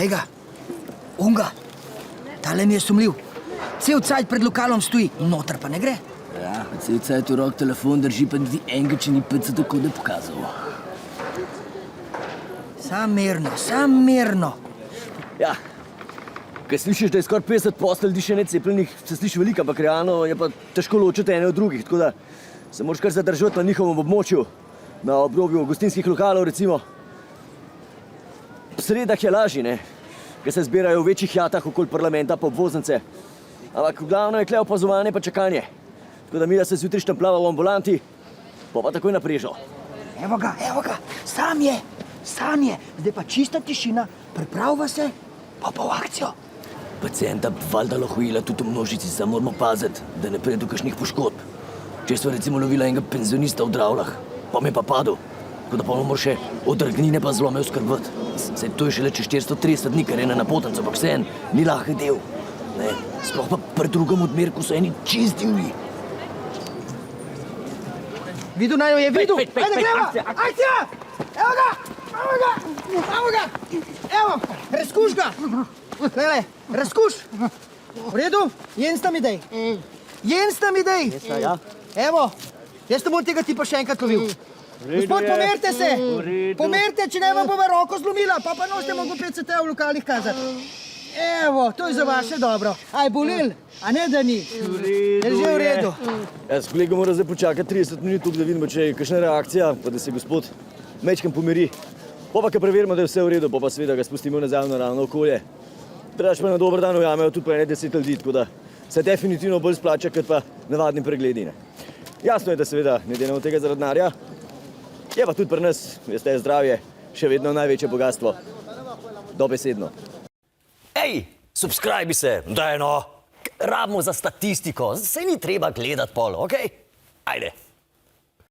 Glej ga, unga, tale mi je sumljiv. Cel cajt pred lokalom stoji, noter pa ne gre. Ja, cel cajt v rok telefon drži, pa niti enega, če ni PC tako ne pokazal. Sam mirno. Ja, kaj slišiš, da je skoraj 50 postelj diše necepljenih, se sliši veliko, ampak realno je pa težko ločiti ene od drugih, tako da se moraš kar zadržati na njihovem območju, na obrobju gostinskih lokalov recimo. V sredah je lažji, ne, ker se zbirajo v večjih jatah okoli parlamenta pa obvoznice. Ampak glavno je tle opazovanje pa čakanje. Tako da Mila se zjutraj štemplava v ambulanti, pa takoj na prežo. Evo ga, sam je. Zdaj pa čista tišina, pripravva se, pa v akcijo. Pacienta valjda lahko ujela tudi v množici, samo moramo paziti, da ne pride do kakšnih poškodb. Če sva recimo lovila enega penzionista v Dravlah, pa mi je pa padel, tako da pa moramo še odrgnine pa zlome oskrbeti. Saj to je šele čez 430 dni, kar je na napotencu, ampak vseeno ni lahek del. Ne, sploh pa pri drugem odmerku so eni čist divji. Videl naj jo je, videl! Ajde, gremo! Akcija! Evo ga! Evo, razkuš ga! Glede, razkuš! V redu? Jens tam idej. Ja? Evo, jaz ne bom tega tipa še enkrat lovil. Gospod, pomerite se! Pomerite, če ne vam bova roko zlomila, pa noste mogo 5 v lokalnih kazati. Evo, to je za vaše dobro. Aj, bolel, a ne da ni. Je že v redu. Jaz s kolegom moram zdaj počakati 30 minut, da vidimo, če je kakšna reakcija, pa da se gospod mečkam pomiri. Pa kar preverimo, da je vse v redu, pa seveda ga spustimo nazaj v naravno okolje. Predač pa na dober dan ujamejo tudi pa 10 ljudi, tako da se definitivno bolj splača, kot pa navadni pregledi. Jasno je, da seveda ne delamo tega zaradi denarja. Je pa tudi pri nas, veste, zdravje še vedno največje bogastvo. Dobesedno. Ej, subscribi se, daj no, rabimo za statistiko, se ni treba gledati pol, okej? Ajde.